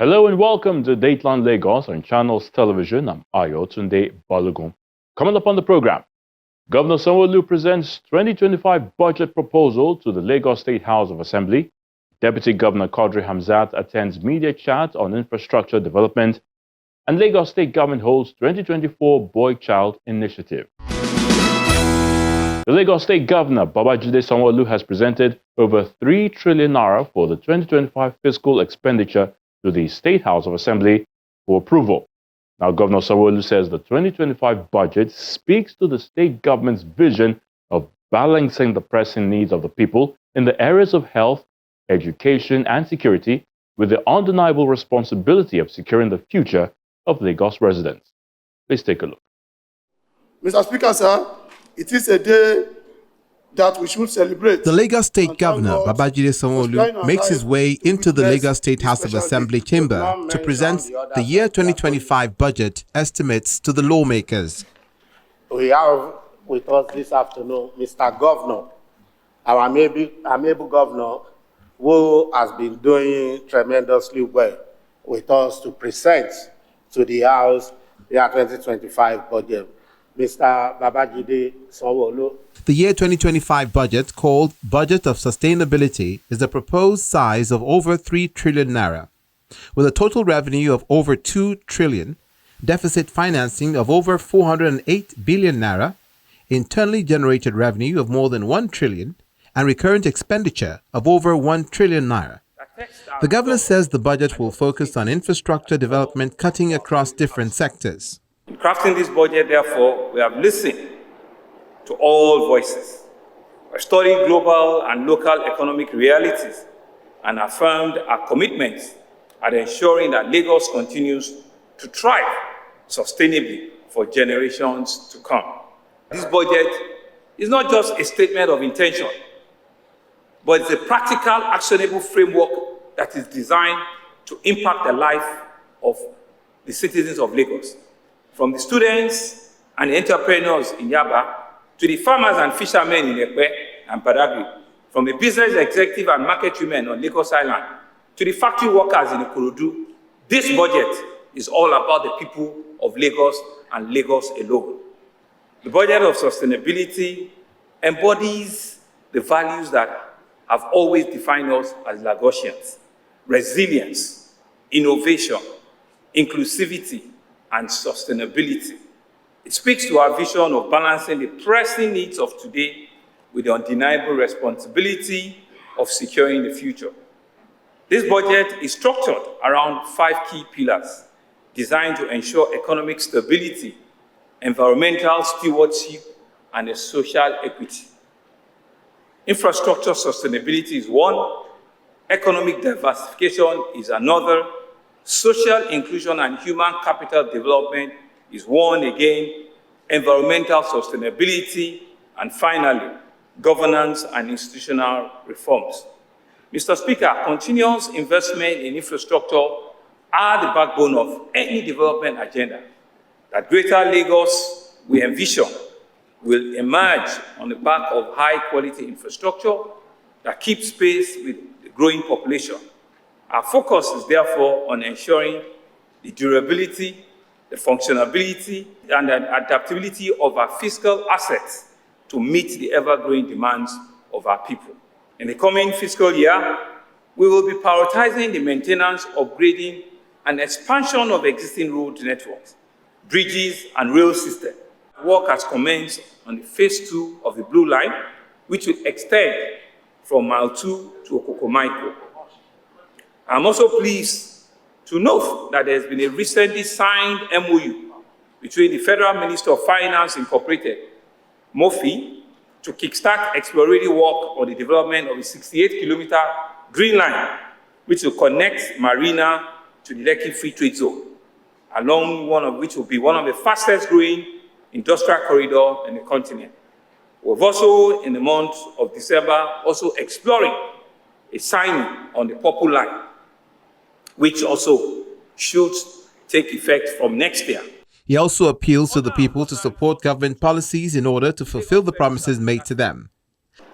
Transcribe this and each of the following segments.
Hello and welcome to Dateline Lagos on Channels Television. I'm Ayotunde Balogun. Coming up on the program, Governor Sanwo-Olu presents 2025 budget proposal to the Lagos State House of Assembly. Deputy Governor Hamzat attends media chat on infrastructure development. And Lagos State Government holds 2024 Boy-Child Initiative. The Lagos State Governor, Babajide Sanwo-Olu, has presented over 3 trillion naira for the 2025 fiscal expenditure to the State House of Assembly for approval. Now, Governor Sanwo-Olu says the 2025 budget speaks to the state government's vision of balancing the pressing needs of the people in the areas of health, education, and security, with the undeniable responsibility of securing the future of Lagos residents. Please take a look. Mr. Speaker, sir, it is a day that we should celebrate. The Lagos State Governor, Babajide Sanwo-Olu, makes his way into the Lagos State House of Assembly chamber to present the year 2025 budget estimates to the lawmakers. We have with us this afternoon Mr. Governor, our amiable governor, who has been doing tremendously well with us to present to the House the 2025 budget. Mr. Babajide Sanwo-Olu. The year 2025 budget, called Budget of Sustainability, is the proposed size of over 3 trillion naira, with a total revenue of over 2 trillion, deficit financing of over 408 billion naira, internally generated revenue of more than 1 trillion, and recurrent expenditure of over 1 trillion naira. The governor says the budget will focus on infrastructure development cutting across different sectors. In crafting this budget, therefore, we have listened to all voices. We have studied global and local economic realities and affirmed our commitments at ensuring that Lagos continues to thrive sustainably for generations to come. This budget is not just a statement of intention, but it's a practical, actionable framework that is designed to impact the life of the citizens of Lagos. From the students and the entrepreneurs in Yaba to the farmers and fishermen in Ekpe and Badagry, from the business executive and market women on Lagos Island to the factory workers in Ikorodu, this budget is all about the people of Lagos and Lagos alone. The budget of sustainability embodies the values that have always defined us as Lagosians: resilience, innovation, inclusivity, and sustainability. It speaks to our vision of balancing the pressing needs of today with the undeniable responsibility of securing the future. This budget is structured around 5 key pillars designed to ensure economic stability, environmental stewardship, and a social equity. Infrastructure sustainability is one, economic diversification is another, social inclusion and human capital development is one again, environmental sustainability, and finally, governance and institutional reforms. Mr. Speaker, continuous investment in infrastructure are the backbone of any development agenda that Greater Lagos we envision will emerge on the back of high-quality infrastructure that keeps pace with the growing population. Our focus is therefore on ensuring the durability, the functionability, and the adaptability of our fiscal assets to meet the ever-growing demands of our people. In the coming fiscal year, we will be prioritizing the maintenance, upgrading, and expansion of existing road networks, bridges, and rail systems. Work has commenced on the phase 2 of the Blue Line, which will extend from Mile 2 to Okokomaiko. I'm also pleased to note that there has been a recently signed MOU between the Federal Ministry of Finance Incorporated, MOFI, to kickstart exploratory work on the development of a 68-kilometer Green Line, which will connect Marina to the Lekki Free Trade Zone, along one of which will be one of the fastest growing industrial corridors in the continent. We've also, in the month of December, also exploring a signing on the Purple Line, which also should take effect from next year. He also appeals to the people to support government policies in order to fulfill the promises made to them.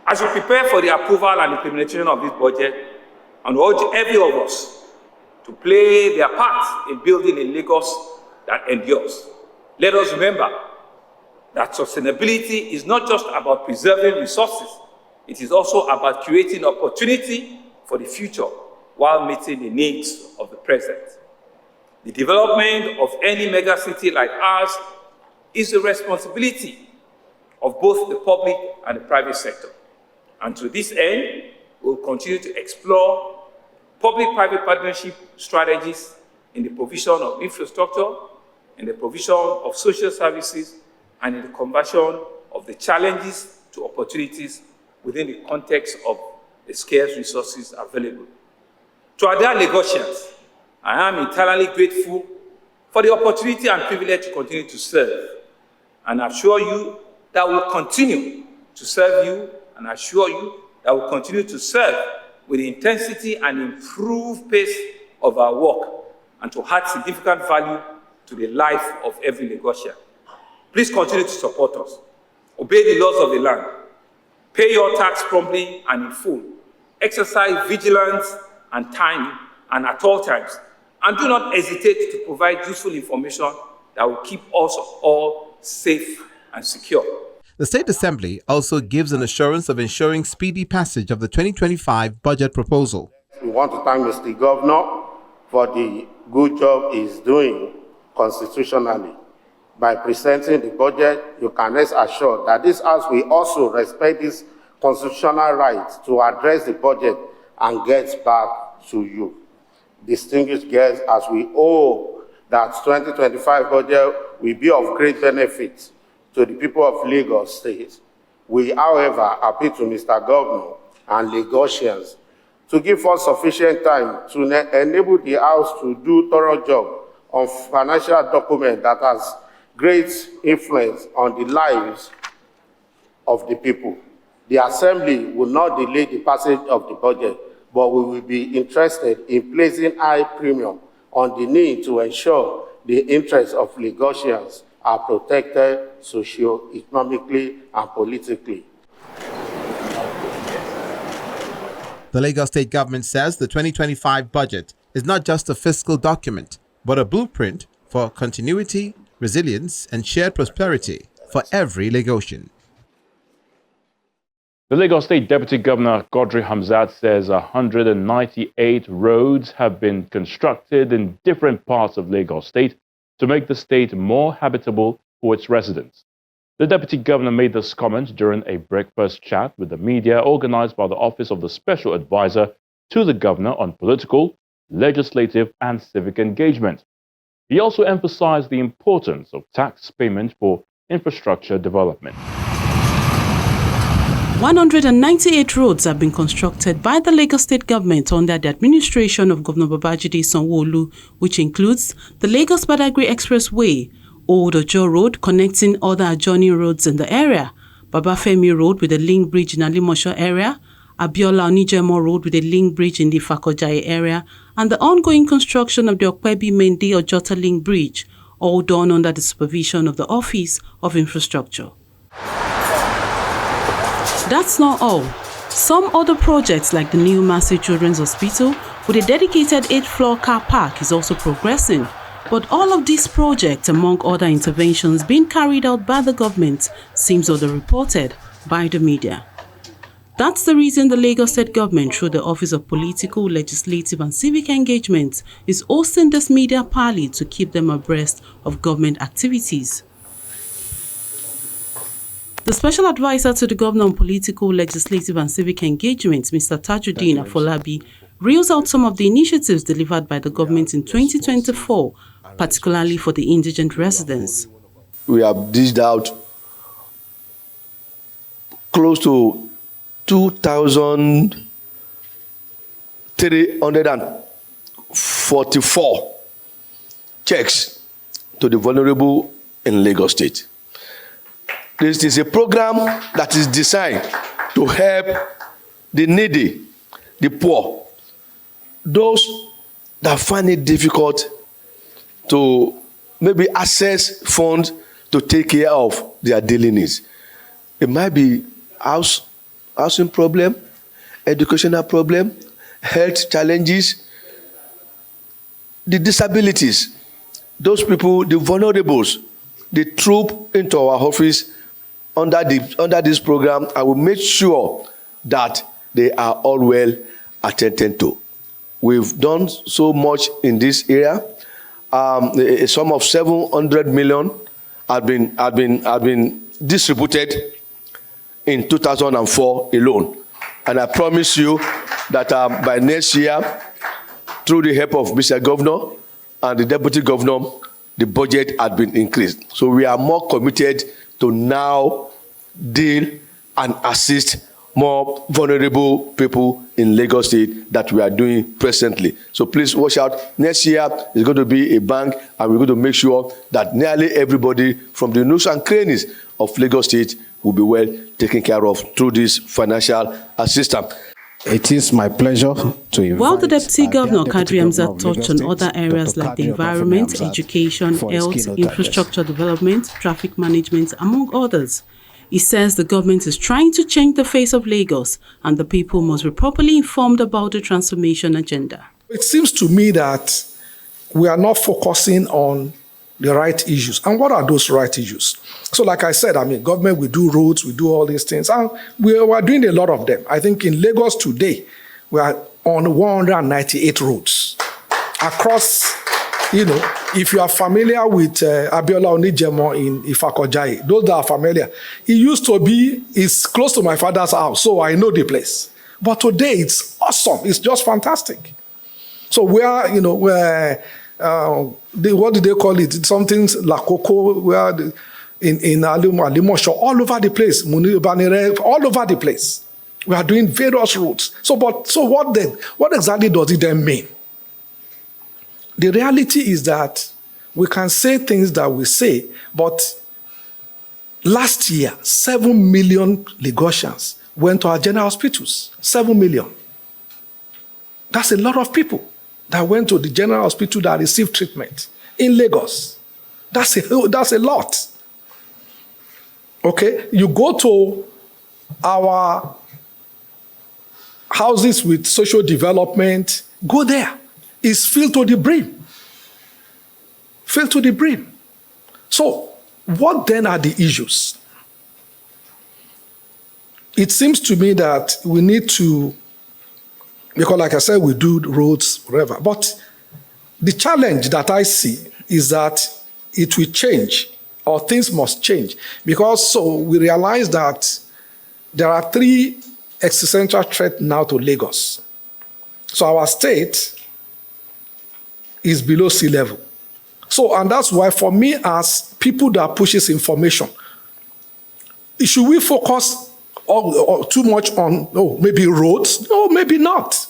As we prepare for the approval and implementation of this budget, I urge every of us to play their part in building a Lagos that endures. Let us remember that sustainability is not just about preserving resources, it is also about creating opportunity for the future while meeting the needs of the present. The development of any megacity like ours is the responsibility of both the public and the private sector. And to this end, we'll continue to explore public-private partnership strategies in the provision of infrastructure, in the provision of social services, and in the conversion of the challenges to opportunities within the context of the scarce resources available. To our dear Lagosians, I am eternally grateful for the opportunity and privilege to continue to serve. And I assure you that we'll continue to serve you, and I assure you that we'll continue to serve with the intensity and improved pace of our work, and to add significant value to the life of every Lagosian. Please continue to support us. Obey the laws of the land. Pay your tax promptly and in full. Exercise vigilance and time and at all times. And do not hesitate to provide useful information that will keep us all safe and secure. The State Assembly also gives an assurance of ensuring speedy passage of the 2025 budget proposal. We want to thank Mr. Governor for the good job he's doing constitutionally. By presenting the budget, you can rest assured that this House will also respect this constitutional right to address the budget and get back to you. Distinguished guests, as we hope that 2025 budget will be of great benefit to the people of Lagos State, we, however, appeal to Mr. Governor and Lagosians to give us sufficient time to enable the House to do thorough job on financial document that has great influence on the lives of the people. The Assembly will not delay the passage of the budget, but we will be interested in placing high premium on the need to ensure the interests of Lagosians are protected socio-economically and politically. The Lagos State government says the 2025 budget is not just a fiscal document, but a blueprint for continuity, resilience, and shared prosperity for every Lagosian. The Lagos State Deputy Governor Godri Hamzat says 198 roads have been constructed in different parts of Lagos State to make the state more habitable for its residents. The Deputy Governor made this comment during a breakfast chat with the media organized by the Office of the Special Advisor to the Governor on Political, Legislative and Civic Engagement. He also emphasized the importance of tax payment for infrastructure development. 198 roads have been constructed by the Lagos State government under the administration of Governor Babajide Sanwo-Olu, which includes the Lagos-Badagry Expressway, Old Ojo Road connecting other adjoining roads in the area, Babafemi Road with a link bridge in Alimosho area, Abiola Onijemo Road with a link bridge in the Fakojaye area, and the ongoing construction of the Okpebi Mendi Ojota link bridge, all done under the supervision of the Office of Infrastructure. That's not all. Some other projects like the new Massey Children's Hospital with a dedicated 8-floor car park is also progressing. But all of these projects, among other interventions being carried out by the government, seems underreported by the media. That's the reason the Lagos State government, through the Office of Political, Legislative and Civic Engagement, is hosting this media parley to keep them abreast of government activities. The Special Advisor to the Governor on Political, Legislative and Civic Engagement, Mr. Tajuddin Afolabi, reels out some of the initiatives delivered by the government in 2024, particularly for the indigent residents. We have dished out close to 2,344 checks to the vulnerable in Lagos State. This is a program that is designed to help the needy, the poor, those that find it difficult to maybe access funds to take care of their daily needs. It might be housing problem, educational problem, health challenges, the disabilities, those people, the vulnerables, the troop into our office under this program, and we make sure that they are all well attended to. We've done so much in this area. A sum of 700 million had been distributed in 2004 alone. And I promise you that by next year, through the help of Mr. Governor and the Deputy Governor, the budget had been increased. So we are more committed to now deal and assist more vulnerable people in Lagos State that we are doing presently. So please watch out. Next year is going to be a bank, and we're going to make sure that nearly everybody from the nooks and crannies of Lagos State will be well taken care of through this financial assistance. It is my pleasure to invite... While the Deputy Governor, Kadri Hamzat, touched on other areas like the environment, education, health, infrastructure development, traffic management, among others, he says the government is trying to change the face of Lagos and the people must be properly informed about the transformation agenda. It seems to me that we are not focusing on the right issues. And what are those right issues? So like I said, government, we do roads, we do all these things, and we are doing a lot of them. I think in Lagos today, we are on 198 roads across, if you are familiar with Abiola Onijemo in Ifakojai, those that are familiar, it's close to my father's house, so I know the place. But today, it's awesome. It's just fantastic. So we are, what do they call it? Something La Coco, where in Alimosho, all over the place, Munibanire, all over the place. We are doing various routes. So what then? What exactly does it then mean? The reality is that we can say things that we say, but last year, 7 million Lagosians went to our general hospitals. 7 million. That's a lot of people that went to the general hospital that received treatment in Lagos. That's a lot. Okay? You go to our houses with social development, go there. It's filled to the brim. Filled to the brim. So, what then are the issues? It seems to me that we need to, because like I said, we do roads, whatever. But the challenge that I see is that it will change, or things must change. Because we realize that there are 3 existential threats now to Lagos. So our state is below sea level. And that's why for me as people that pushes information, should we focus too much on, maybe roads? No, maybe not.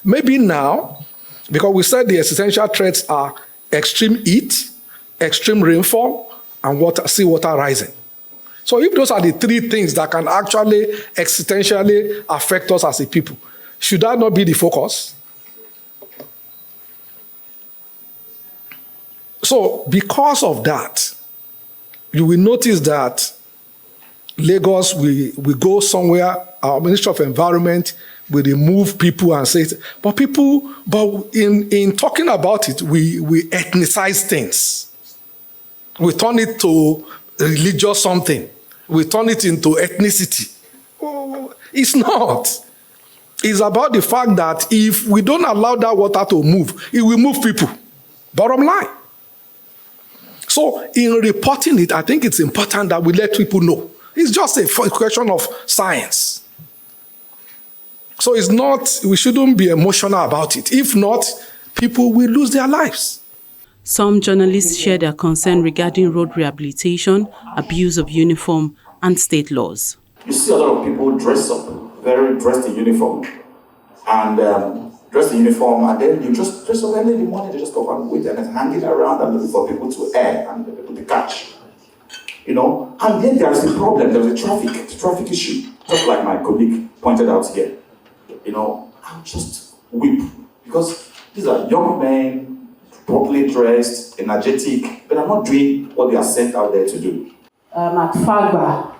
Maybe now, because we said the existential threats are extreme heat, extreme rainfall, and seawater rising. So if those are the 3 things that can actually existentially affect us as a people, should that not be the focus? So because of that, you will notice that Lagos, we go somewhere, our Ministry of Environment will remove people and say, but in talking about it, we ethnicize things. We turn it to religious something. We turn it into ethnicity. It's not. It's about the fact that if we don't allow that water to move, it will move people. Bottom line. So in reporting it, I think it's important that we let people know. It's just a question of science. So it's not, we shouldn't be emotional about it. If not, people will lose their lives. Some journalists share their concern regarding road rehabilitation, abuse of uniform, and state laws. You see a lot of people dressed in uniform, and then you just dress up early in the morning, they just go and wait and hanging around and looking for people to air and people to catch. And then there is a problem, there is a traffic issue, just like my colleague pointed out here. I'll just weep, because these are young men, properly dressed, energetic, but are not doing what they are sent out there to do. At Fagba,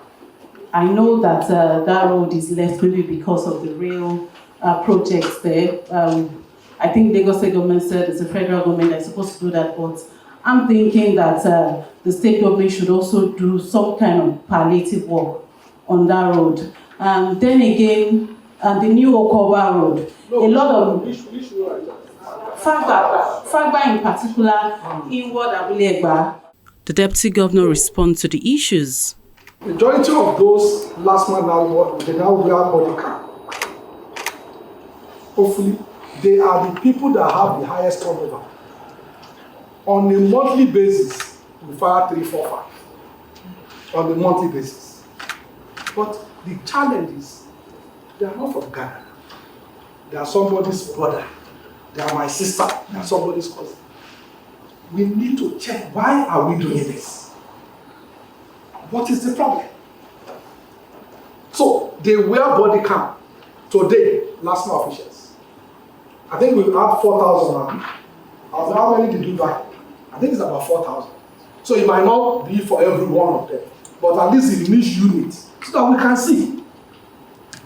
I know that that road is left maybe because of the rail projects there. I think Lagos State government said it's the federal government that's supposed to do that, but I'm thinking that the state government should also do some kind of palliative work on that road. Then again, the new Okoba road, a lot of Fagba in particular, inward Abulegba. The deputy governor responds to the issues. Majority of those last month now, they now wear body cam. Hopefully, they are the people that have the highest turnover. On a monthly basis, we fire 3, 4, 5. On a monthly basis. But the challenge is, they are not from Ghana. They are somebody's brother. They are my sister. They are somebody's cousin. We need to check, why are we doing this? What is the problem? So they wear body cam today, last month officials. I think we have 4,000 now. How many did you buy? I think it's about 4,000. So it might not be for every one of them, but at least in each unit, so that we can see.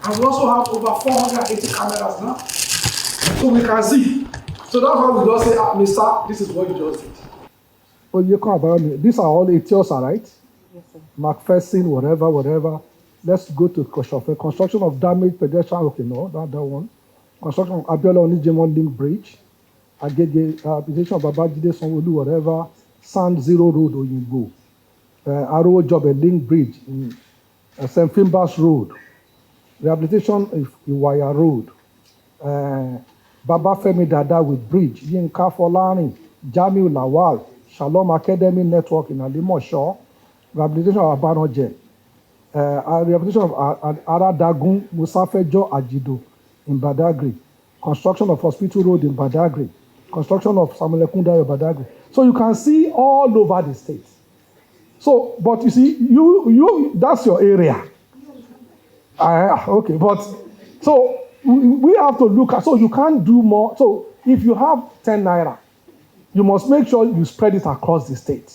And we also have over 480 cameras now, so we can see. So that's why we just say, Mr., this is what you just did. Oh, you come about me. These are all Etiosa, right? Yes, sir. McPherson, whatever. Let's go to construction of damaged pedestrian. Okay, no, that one. Construction of Abiola Onijemon Link Bridge. Rehabilitation of Babajide Sanwo-Olu, whatever. Sand Zero Road, Oyinbo. Arrow Job a Link Bridge in St. Finbas Road. Rehabilitation of Iwaya Road. Baba Femi Dada with Bridge. Yinka Folani, Jamiu Lawal, Shalom Academy Network in Alimosho. Rehabilitation of Abanoje. Rehabilitation of Aradagun Musafejo Ajido in Badagry. Construction of Hospital Road in Badagry. Construction of Samuel Ekunda in Badagry. So you can see all over the state. So, but you see, you that's your area. Okay, but so we have to look at, so you can't do more. So if you have 10 naira, you must make sure you spread it across the state.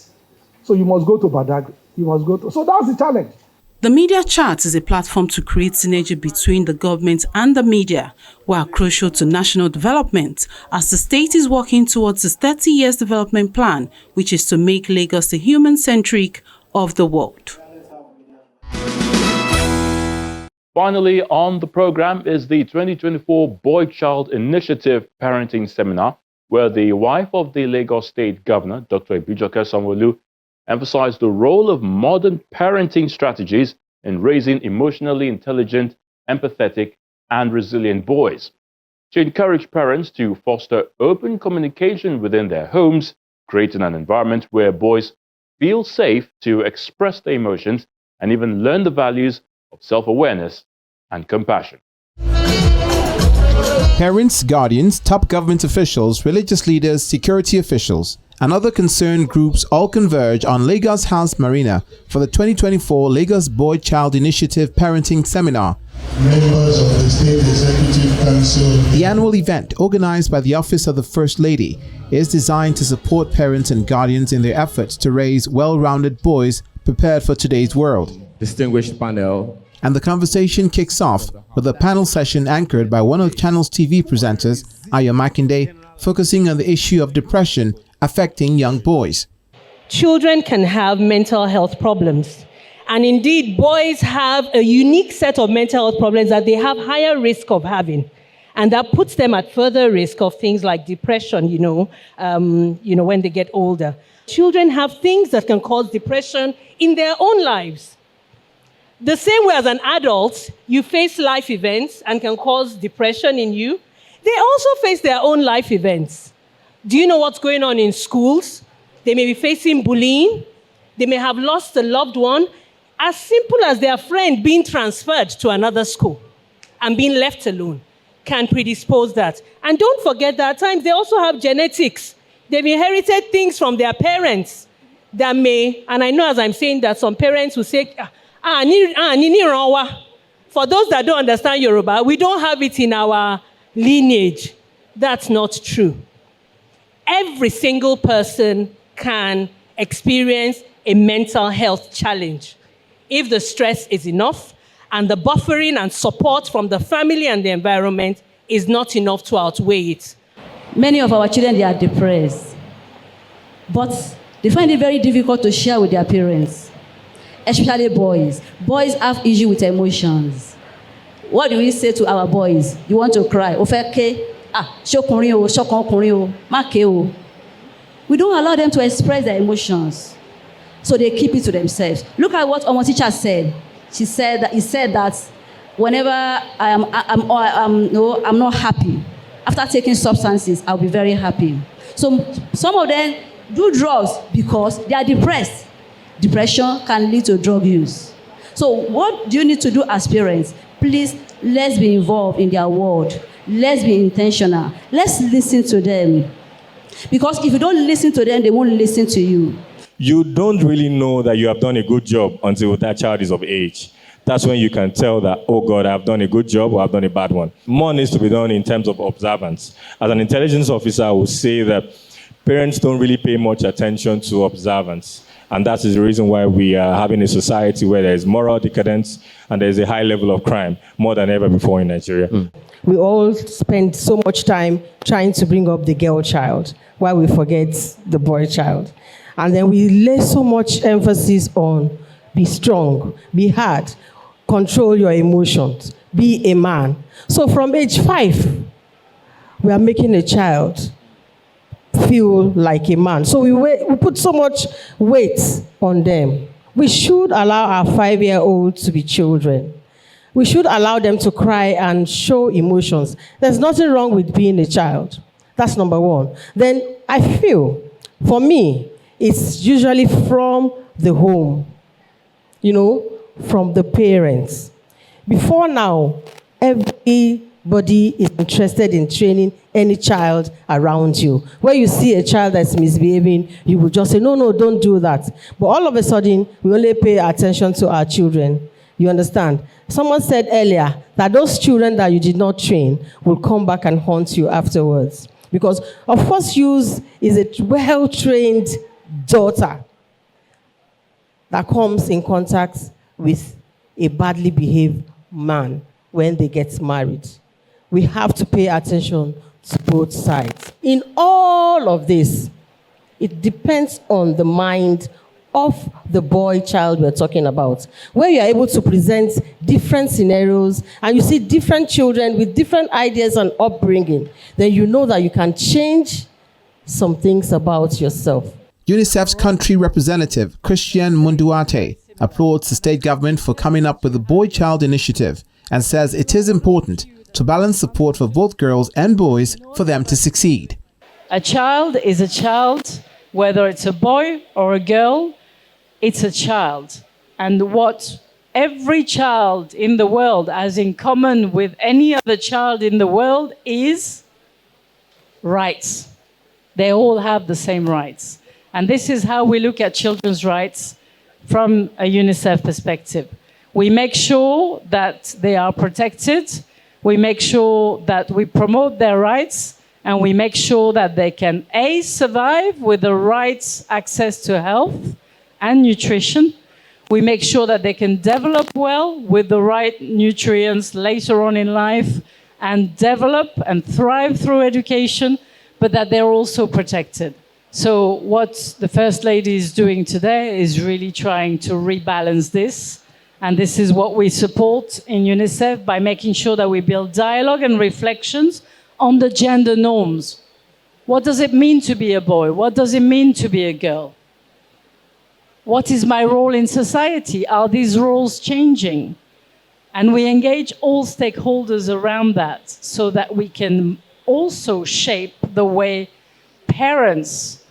So you must go to Badagry. You must go to, so that's the challenge. The Media Chat is a platform to create synergy between the government and the media, while crucial to national development, as the state is working towards its 30 years development plan, which is to make Lagos the human-centric of the world. Finally, on the program is the 2024 Boy-Child Initiative Parenting Seminar, where the wife of the Lagos State Governor, Dr. Ibijoke Sanwo-Olu, emphasized the role of modern parenting strategies in raising emotionally intelligent, empathetic, and resilient boys. She encouraged parents to foster open communication within their homes, creating an environment where boys feel safe to express their emotions and even learn the values of self-awareness and compassion. Parents, guardians, top government officials, religious leaders, security officials, and other concerned groups all converge on Lagos House Marina for the 2024 Lagos Boy-Child Initiative Parenting Seminar. Members of the State Executive Council. The annual event, organized by the Office of the First Lady, is designed to support parents and guardians in their efforts to raise well-rounded boys prepared for today's world. Distinguished panel. And the conversation kicks off with a panel session anchored by one of Channel's TV presenters, Ayo Makinde, focusing on the issue of depression affecting young boys. Children can have mental health problems. And indeed, boys have a unique set of mental health problems that they have higher risk of having. And that puts them at further risk of things like depression, when they get older. Children have things that can cause depression in their own lives. The same way as an adult, you face life events and can cause depression in you. They also face their own life events. Do you know what's going on in schools? They may be facing bullying. They may have lost a loved one. As simple as their friend being transferred to another school and being left alone can predispose that. And don't forget that at times they also have genetics. They've inherited things from their parents that may, and I know as I'm saying that some parents will say, for those that don't understand Yoruba, we don't have it in our lineage. That's not true. Every single person can experience a mental health challenge if the stress is enough and the buffering and support from the family and the environment is not enough to outweigh it. Many of our children, they are depressed. But they find it very difficult to share with their parents, especially boys. Boys have issue with emotions. What do we say to our boys? You want to cry? We don't allow them to express their emotions. So they keep it to themselves. Look at what our teacher said. He said that whenever I'm not happy, after taking substances, I'll be very happy. So some of them do drugs because they are depressed. Depression can lead to drug use. So what do you need to do as parents? Please, let's be involved in their world. Let's be intentional. Let's listen to them. Because if you don't listen to them, they won't listen to you. You don't really know that you have done a good job until that child is of age. That's when you can tell that, oh God, I've done a good job or I've done a bad one. More needs to be done in terms of observance. As an intelligence officer, I would say that parents don't really pay much attention to observance. And that is the reason why we are having a society where there is moral decadence and there is a high level of crime, more than ever before in Nigeria. We all spend so much time trying to bring up the girl child while we forget the boy child. And then we lay so much emphasis on be strong, be hard, control your emotions, be a man. So from age 5, we are making a child feel like a man. So we put so much weight on them. We should allow our 5-year-olds to be children. We should allow them to cry and show emotions. There's nothing wrong with being a child. That's number one. Then I feel, for me, it's usually from the home, from the parents. Before now, everybody is interested in training any child around you. Where you see a child that's misbehaving, you will just say, no, don't do that. But all of a sudden, we only pay attention to our children. You understand? Someone said earlier that those children that you did not train will come back and haunt you afterwards. Because, of course, use is a well-trained daughter that comes in contact with a badly behaved man when they get married. We have to pay attention to both sides. In all of this, it depends on the mind of the boy child we're talking about, where you are able to present different scenarios and you see different children with different ideas and upbringing, then you know that you can change some things about yourself. UNICEF's country representative, Christian Munduate, applauds the state government for coming up with the Boy Child Initiative and says it is important to balance support for both girls and boys for them to succeed. A child is a child, whether it's a boy or a girl, it's a child. And what every child in the world has in common with any other child in the world is rights. They all have the same rights. And this is how we look at children's rights from a UNICEF perspective. We make sure that they are protected, we make sure that we promote their rights, and we make sure that they can A, survive with the right access to health and nutrition. We make sure that they can develop well with the right nutrients later on in life and develop and thrive through education, but that they're also protected. So what the First Lady is doing today is really trying to rebalance this. And this is what we support in UNICEF by making sure that we build dialogue and reflections on the gender norms. What does it mean to be a boy? What does it mean to be a girl? What is my role in society? Are these roles changing? And we engage all stakeholders around that so that we can also shape the way parents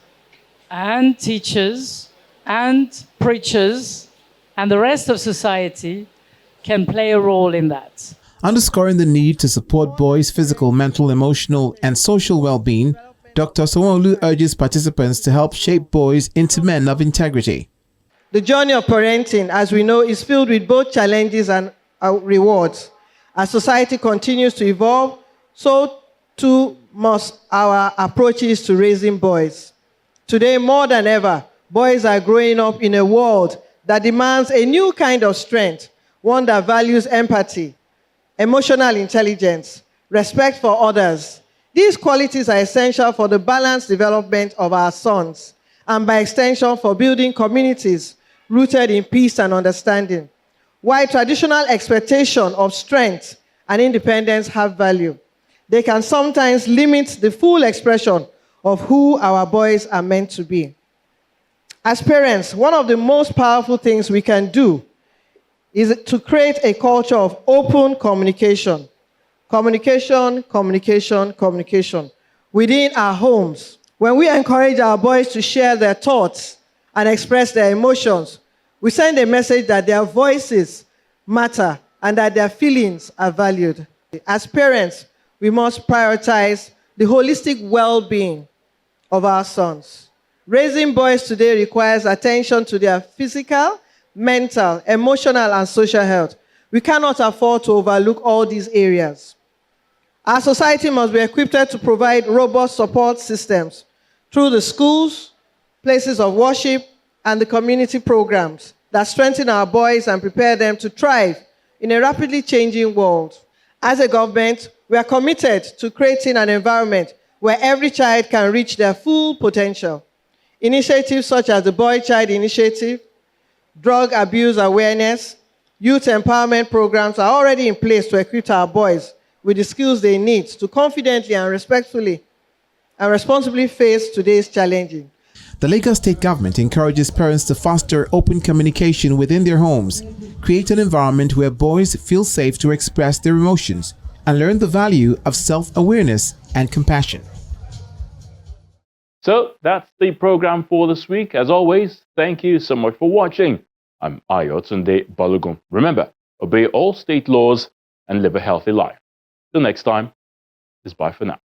and teachers and preachers and the rest of society can play a role in that. Underscoring the need to support boys' physical, mental, emotional, and social well-being, Dr. Sanwo-Olu urges participants to help shape boys into men of integrity. The journey of parenting, as we know, is filled with both challenges and rewards. As society continues to evolve, so too must our approaches to raising boys. Today, more than ever, boys are growing up in a world that demands a new kind of strength, one that values empathy, emotional intelligence, respect for others, These qualities are essential for the balanced development of our sons, and by extension for building communities rooted in peace and understanding. While traditional expectations of strength and independence have value, they can sometimes limit the full expression of who our boys are meant to be. As parents, one of the most powerful things we can do is to create a culture of open communication. Communication, communication, communication within our homes. When we encourage our boys to share their thoughts and express their emotions, we send a message that their voices matter and that their feelings are valued. As parents, we must prioritize the holistic well-being of our sons. Raising boys today requires attention to their physical, mental, emotional, and social health. We cannot afford to overlook all these areas. Our society must be equipped to provide robust support systems through the schools, places of worship, and the community programs that strengthen our boys and prepare them to thrive in a rapidly changing world. As a government, we are committed to creating an environment where every child can reach their full potential. Initiatives such as the Boy Child Initiative, drug abuse awareness, youth empowerment programs are already in place to equip our boys with the skills they need to confidently and respectfully and responsibly face today's challenges. The Lagos State government encourages parents to foster open communication within their homes, create an environment where boys feel safe to express their emotions, and learn the value of self-awareness and compassion. So that's the program for this week. As always, thank you so much for watching. I'm Ayotunde Balogun. Remember, obey all state laws and live a healthy life. Till next time, it's bye for now.